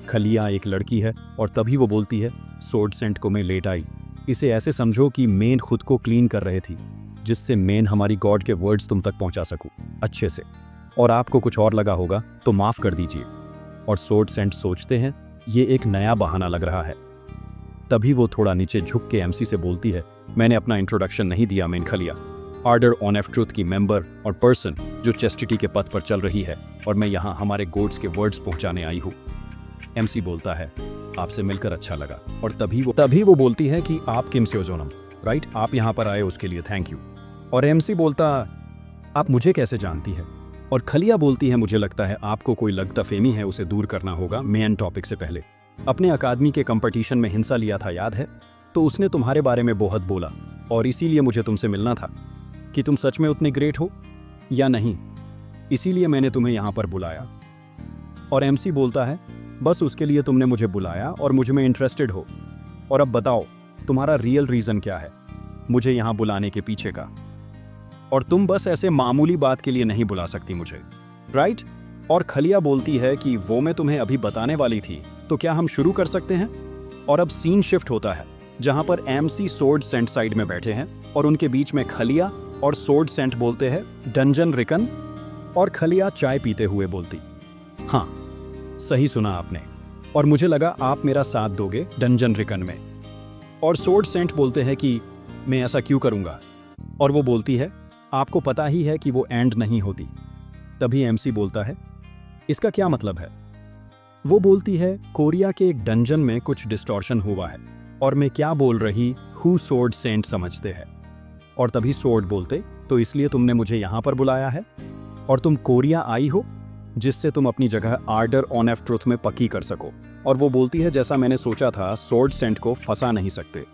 खलिया एक लड़की है। और तभी वो बोलती है, सोर्ड सेंट को मैं लेट आई। इसे ऐसे समझो कि मेन खुद को क्लीन कर रहे थी, जिससे मेन हमारी गॉड के वर्ड्स तुम तक पहुंचा सकूं अच्छे से। और आपको कुछ और लगा होगा तो माफ कर दीजिए। और सोर्ड सेंट सोचते हैं ये एक नया बहाना लग रहा है। तभी वो थोड़ा नीचे झुक के एमसी से बोलती है, मैंने अपना इंट्रोडक्शन नहीं दिया main Khaliya, order on F truth की मेंबर और पर्सन जो चेस्टिटी के पथ पर चल रही है, और मैं यहाँ हमारे गोड्स के वर्ड्स पहुंचाने आई हूँ। एमसी बोलता है, आपसे मिलकर अच्छा लगा। और तभी वो बोलती है कि आप किम सेओजोनम, राइट? आप यहाँ पर आए उसके लिए थैंक यू। और एमसी बोलता, आप मुझे कैसे जानती है? और खलिया बोलती है, मुझे लगता है आपको कोई लगतफहमी है, उसे दूर करना होगा मेन टॉपिक से पहले। अपने अकादमी के कंपटीशन में हिस्सा लिया था, याद है? तो उसने तुम्हारे बारे में बहुत बोला, और इसीलिए मुझे तुमसे मिलना था कि तुम सच में उतने ग्रेट हो या नहीं, इसीलिए मैंने तुम्हें यहाँ पर बुलाया। और एमसी बोलता है, बस उसके लिए तुमने मुझे बुलाया और मुझ में इंटरेस्टेड हो। और अब बताओ तुम्हारा रियल रीज़न क्या है मुझे यहाँ बुलाने के पीछे का? और तुम बस ऐसे मामूली बात के लिए नहीं बुला सकती मुझे, राइट? और खलिया बोलती है कि वो मैं तुम्हें अभी बताने वाली थी, तो क्या हम शुरू कर सकते हैं? और अब सीन शिफ्ट होता है जहाँ पर एमसी सोर्ड सेंट साइड में बैठे हैं, और उनके बीच में खलिया और सोर्ड सेंट बोलते हैं, डंजन रिकन। और खलिया चाय पीते हुए बोलती, हाँ सही सुना आपने, और मुझे लगा आप मेरा साथ दोगे डंजन रिकन में। और सोर्ड सेंट बोलते हैं कि मैं ऐसा क्यों करूंगा? और वो बोलती है, आपको पता ही है कि वो एंड नहीं होती। तभी एमसी बोलता है, इसका क्या मतलब है? वो बोलती है, कोरिया के एक डंजन में कुछ डिस्टॉर्शन हुआ है, और मैं क्या बोल रही हूँ सोर्ड सेंट समझते हैं। और तभी सोर्ड बोलते, तो इसलिए तुमने मुझे यहाँ पर बुलाया है, और तुम कोरिया आई हो जिससे तुम अपनी जगह ऑर्डर ऑन एफ ट्रूथ में पक्की कर सको। और वो बोलती है, जैसा मैंने सोचा था, सोर्ड सेंट को फंसा नहीं सकते।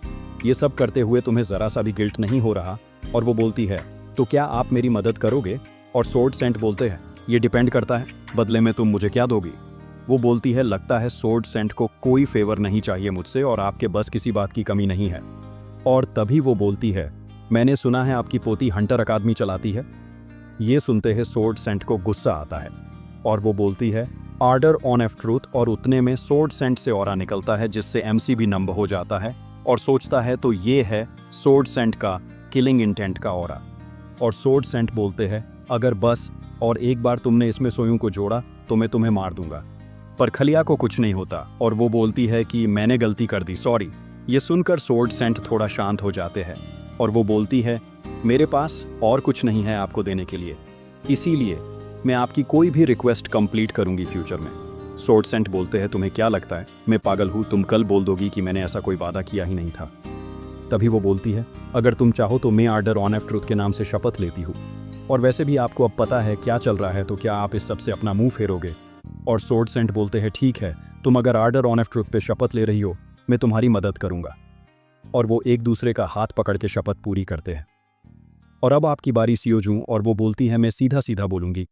ये सब करते हुए तुम्हें ज़रा सा भी गिल्ट नहीं हो रहा? और वो बोलती है, तो क्या आप मेरी मदद करोगे? और सोर्ड सेंट बोलते हैं, ये डिपेंड करता है, बदले में तुम मुझे क्या दोगी? वो बोलती है, लगता है सोर्ड सेंट को कोई फेवर नहीं चाहिए मुझसे, और आपके बस किसी बात की कमी नहीं है। और तभी वो बोलती है, मैंने सुना है आपकी पोती हंटर अकादमी चलाती है। ये सुनते ही सोर्ड सेंट को गुस्सा आता है, और वो बोलती है, ऑर्डर ऑन एफ ट्रूथ। और उतने में सोर्ड सेंट से ऑरा निकलता है, जिससे एमसी भी नंब हो जाता है और सोचता है, तो ये है सोर्ड सेंट का किलिंग इंटेंट का ऑरा। और सोर्ड सेंट बोलते हैं, अगर बस और एक बार तुमने इसमें सोयू को जोड़ा तो मैं तुम्हें मार दूंगा। पर खलिया को कुछ नहीं होता, और वो बोलती है कि मैंने गलती कर दी, सॉरी। ये सुनकर सोर्ड सेंट थोड़ा शांत हो जाते हैं, और वो बोलती है, मेरे पास और कुछ नहीं है आपको देने के लिए, इसीलिए मैं आपकी कोई भी रिक्वेस्ट कंप्लीट करूंगी फ्यूचर में। सोर्ड सेंट बोलते हैं, तुम्हें क्या लगता है मैं पागल हूँ? तुम कल बोल दोगी कि मैंने ऐसा कोई वादा किया ही नहीं था। तभी वो बोलती है, अगर तुम चाहो तो मैं ऑर्डर ऑन एफ ट्रूथ के नाम से शपथ लेती हूँ। और वैसे भी आपको अब पता है क्या चल रहा है, तो क्या आप इस सब से अपना मुंह फेरोगे? और स्वॉर्ड सेंट बोलते हैं ठीक है, तुम अगर ऑर्डर ऑन ऑफ ट्रुथ पे शपथ ले रही हो, मैं तुम्हारी मदद करूंगा। और वो एक दूसरे का हाथ पकड़ के शपथ पूरी करते हैं। और अब आपकी बारी सियोजू, और वो बोलती है मैं सीधा सीधा बोलूंगी।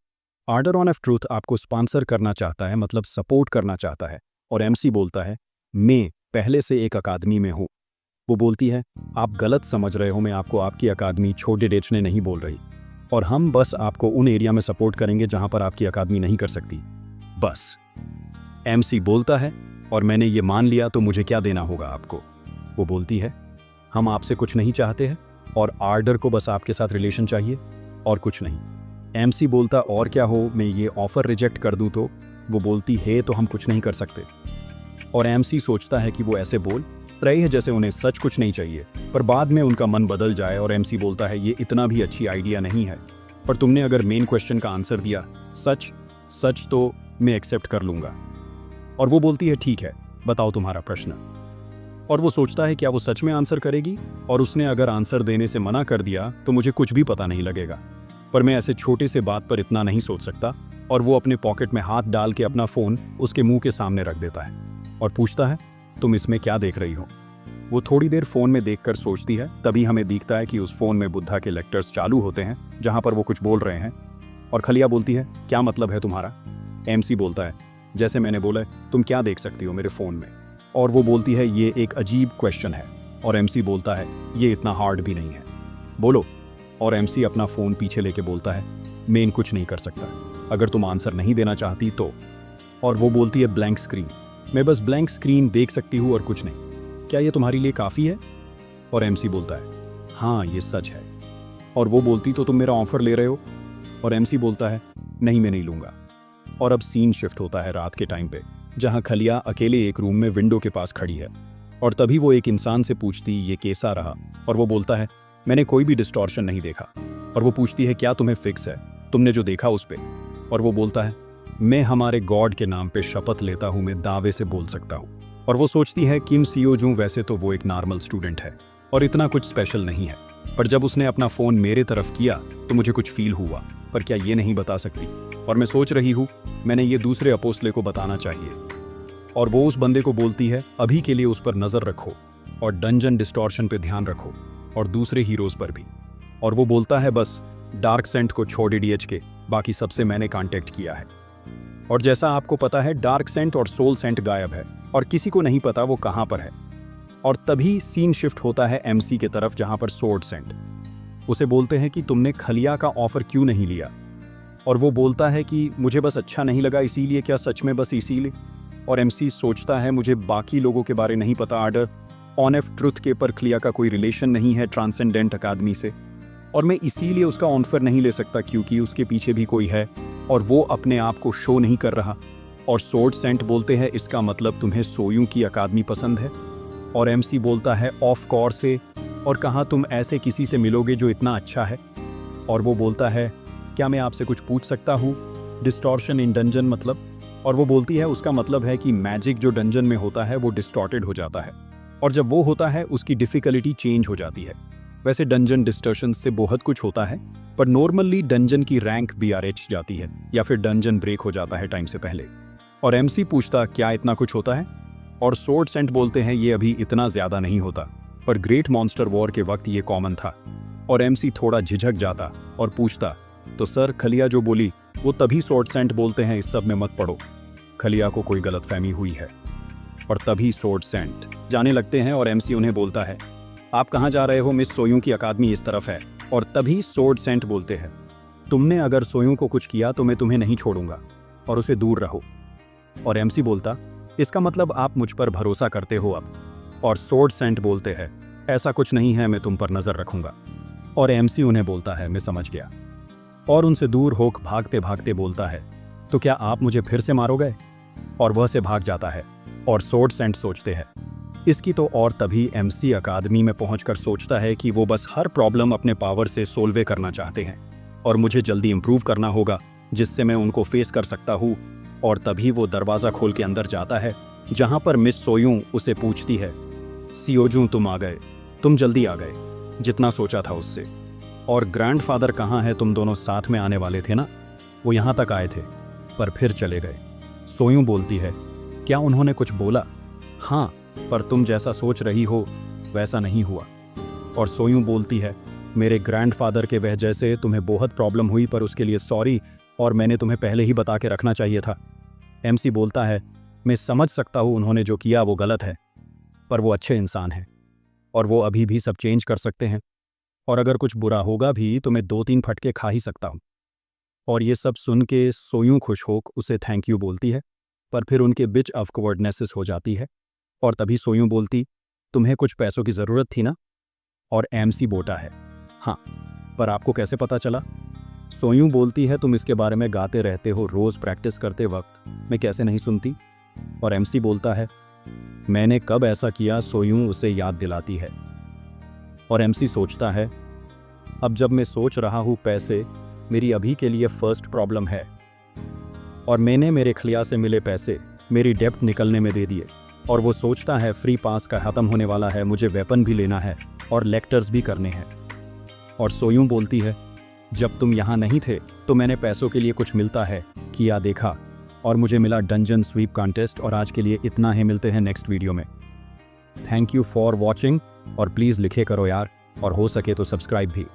ऑर्डर ऑन ऑफ ट्रुथ आपको स्पॉन्सर करना चाहता है, मतलब सपोर्ट करना चाहता है। और एमसी बोलता है मैं पहले से एक अकादमी में हूँ। वो बोलती है आप गलत समझ रहे हो, मैं आपको आपकी अकादमी छोटे बेचने नहीं बोल रही, और हम बस आपको उन एरिया में सपोर्ट करेंगे जहां पर आपकी अकादमी नहीं कर सकती, बस। एमसी बोलता है और मैंने ये मान लिया तो मुझे क्या देना होगा आपको? वो बोलती है हम आपसे कुछ नहीं चाहते हैं, और ऑर्डर को बस आपके साथ रिलेशन चाहिए और कुछ नहीं। एमसी बोलता और क्या हो, मैं ये ऑफर रिजेक्ट कर दूं तो? वो बोलती है तो हम कुछ नहीं कर सकते। और एमसी सोचता है कि वो ऐसे बोल रही है जैसे उन्हें सच कुछ नहीं चाहिए, पर बाद में उनका मन बदल जाए और एमसी बोलता है ये इतना भी अच्छी आइडिया नहीं है, पर तुमने अगर मेन क्वेश्चन का आंसर दिया सच सच तो मैं एक्सेप्ट कर लूंगा। और वो बोलती है ठीक है, बताओ तुम्हारा प्रश्न। और वो सोचता है क्या वो सच में आंसर करेगी, और उसने अगर आंसर देने से मना कर दिया तो मुझे कुछ भी पता नहीं लगेगा, पर मैं ऐसे छोटे से बात पर इतना नहीं सोच सकता। और वो अपने पॉकेट में हाथ डाल के अपना फ़ोन उसके मुंह के सामने रख देता है और पूछता है तुम इसमें क्या देख रही हो? वो थोड़ी देर फ़ोन में देखकर सोचती है, तभी हमें दिखता है कि उस फ़ोन में बुद्धा के लेक्चर्स चालू होते हैं जहाँ पर वो कुछ बोल रहे हैं। और खलिया बोलती है क्या मतलब है तुम्हारा? एमसी बोलता है जैसे मैंने बोला तुम क्या देख सकती हो मेरे फ़ोन में? और वो बोलती है ये एक अजीब क्वेश्चन है। और एमसी बोलता है ये इतना हार्ड भी नहीं है, बोलो। और एमसी अपना फ़ोन पीछे लेके बोलता है मैं कुछ नहीं कर सकता, अगर तुम आंसर नहीं देना चाहती तो। और वो बोलती है ब्लैंक स्क्रीन, मैं बस ब्लैंक स्क्रीन देख सकती हूँ और कुछ नहीं, क्या ये तुम्हारे लिए काफ़ी है? और एमसी बोलता है हाँ ये सच है। और वो बोलती तो तुम मेरा ऑफर ले रहे हो? और एमसी बोलता है नहीं मैं नहीं लूँगा। और अब सीन शिफ्ट होता है रात के टाइम पे, जहाँ खलिया अकेले एक रूम में विंडो के पास खड़ी है। और तभी वो एक इंसान से पूछती ये कैसा रहा? और वो बोलता है मैंने कोई भी डिस्टॉर्शन नहीं देखा। और वो पूछती है क्या तुम्हें फिक्स है तुमने जो देखा उस पर? और वो बोलता है मैं हमारे गॉड के नाम पे शपथ लेता हूँ, मैं दावे से बोल सकता हूँ। और वो सोचती है किम सियोजू वैसे तो वो एक नॉर्मल स्टूडेंट है और इतना कुछ स्पेशल नहीं है, पर जब उसने अपना फ़ोन मेरे तरफ किया तो मुझे कुछ फील हुआ, पर क्या ये नहीं बता सकती? और मैं सोच रही हूँ मैंने ये दूसरे अपोस्ले को बताना चाहिए। और वो उस बंदे को बोलती है अभी के लिए उस पर नज़र रखो और डंजन डिस्टॉर्शन पे ध्यान रखो और दूसरे हीरोज़ पर भी। और वो बोलता है बस डार्क सेंट को छोड़ डीएच के बाकी सबसे मैंने कांटेक्ट किया है। और जैसा आपको पता है डार्क सेंट और सोल सेंट गायब है और किसी को नहीं पता वो कहाँ पर है। और तभी सीन शिफ्ट होता है एमसी के तरफ, जहाँ पर स्वॉर्ड सेंट उसे बोलते हैं कि तुमने खलिया का ऑफर क्यों नहीं लिया? और वो बोलता है कि मुझे बस अच्छा नहीं लगा इसीलिए। क्या सच में बस इसीलिए? और एमसी सोचता है मुझे बाकी लोगों के बारे नहीं पता, ऑर्डर ऑन ऑफ ट्रुथ के पर खलिया का कोई रिलेशन नहीं है ट्रांसेंडेंट अकादमी से, और मैं इसीलिए उसका ऑफर नहीं ले सकता क्योंकि उसके पीछे भी कोई है और वो अपने आप को शो नहीं कर रहा। और स्वॉर्ड सेंट बोलते हैं इसका मतलब तुम्हें सोयू की अकादमी पसंद है? और एमसी बोलता है ऑफ कोर्स से, और कहाँ तुम ऐसे किसी से मिलोगे जो इतना अच्छा है? और वो बोलता है क्या मैं आपसे कुछ पूछ सकता हूँ? डिस्टॉर्शन इन डंजन मतलब? और वो बोलती है उसका मतलब है कि मैजिक जो डंजन में होता है वो डिस्टॉर्टेड हो जाता है, और जब वो होता है उसकी डिफ़िकल्टी चेंज हो जाती है। वैसे डंजन डिस्टॉर्शन से बहुत कुछ होता है, पर नॉर्मली डंजन की रैंक BRH जाती है या फिर डंजन ब्रेक हो जाता है टाइम से पहले। और एमसी पूछता क्या इतना कुछ होता है? और स्वॉर्ड सेंट बोलते हैं ये अभी इतना ज़्यादा नहीं होता, पर ग्रेट मॉन्स्टर वॉर के वक्त ये कॉमन था। और एमसी थोड़ा झिझक जाता और पूछता तो सर खलिया जो बोली वो? तभी स्वॉर्ड सेंट बोलते हैं इस सब में मत पड़ो, खलिया को कोई गलतफहमी हुई है। और तभी स्वॉर्ड सेंट जाने लगते हैं और एमसी उन्हें बोलता है आप कहाँ जा रहे हो? मिस सोयू की अकादमी इस तरफ है। और तभी स्वॉर्ड सेंट बोलते हैं तुमने अगर सोयू को कुछ किया तो मैं तुम्हें नहीं छोड़ूंगा और उसे दूर रहो। और एमसी बोलता इसका मतलब आप मुझ पर भरोसा करते हो अब? और स्वॉर्ड सेंट बोलते हैं ऐसा कुछ नहीं है, मैं तुम पर नज़र रखूंगा। और एमसी उन्हें बोलता है मैं समझ गया, और उनसे दूर होकर भागते भागते बोलता है तो क्या आप मुझे फिर से मारोगे? और वह से भाग जाता है। और स्वॉर्ड सेंट सोचते हैं इसकी तो, और तभी एमसी अकादमी में पहुंचकर सोचता है कि वो बस हर प्रॉब्लम अपने पावर से सोल्वे करना चाहते हैं और मुझे जल्दी इम्प्रूव करना होगा जिससे मैं उनको फेस कर सकता हूँ। और तभी वो दरवाज़ा खोल के अंदर जाता है जहाँ पर मिस सोयू उसे पूछती है सियोजू तुम आ गए, तुम जल्दी आ गए, जितना सोचा था उससे। और ग्रैंडफादर कहाँ है, तुम दोनों साथ में आने वाले थे ना, वो यहाँ तक आए थे पर फिर चले गए। सोयूं बोलती है, क्या उन्होंने कुछ बोला? हाँ, पर तुम जैसा सोच रही हो वैसा नहीं हुआ। और सोयूं बोलती है, मेरे ग्रैंडफादर के वजह से तुम्हें बहुत प्रॉब्लम हुई, पर उसके लिए सॉरी, और मैंने तुम्हें पहले ही बता के रखना चाहिए था। एमसी बोलता है, मैं समझ सकता हूँ उन्होंने जो किया वो गलत है, पर वो अच्छे इंसान हैं और वो अभी भी सब चेंज कर सकते हैं, और अगर कुछ बुरा होगा भी तो मैं 2-3 फटके खा ही सकता हूँ। और ये सब सुन के सोयूं खुश होकर उसे थैंक यू बोलती है, पर फिर उनके बीच ऑकवर्डनेसेस हो जाती है। और तभी सोयूं बोलती, तुम्हें कुछ पैसों की ज़रूरत थी ना? और एमसी बोलता है, हाँ, पर आपको कैसे पता चला? सोयूं बोलती है, तुम इसके बारे में गाते रहते हो रोज़ प्रैक्टिस करते वक्त, मैं कैसे नहीं सुनती? और एमसी बोलता है, मैंने कब ऐसा किया? सोयूं उसे याद दिलाती है। और एमसी सोचता है, अब जब मैं सोच रहा हूँ पैसे मेरी अभी के लिए फर्स्ट प्रॉब्लम है, और मैंने मेरे खलिया से मिले पैसे मेरी डेप्ट निकलने में दे दिए। और वो सोचता है फ्री पास का ख़त्म होने वाला है, मुझे वेपन भी लेना है और लेक्चर्स भी करने हैं। और सोयूं बोलती है, जब तुम यहाँ नहीं थे तो मैंने पैसों के लिए कुछ मिलता है किया देखा, और मुझे मिला डंजन स्वीप कॉन्टेस्ट। और आज के लिए इतना ही, मिलते हैं नेक्स्ट वीडियो में। थैंक यू फॉर वॉचिंग, और प्लीज़ लिखे करो यार, और हो सके तो सब्सक्राइब भी।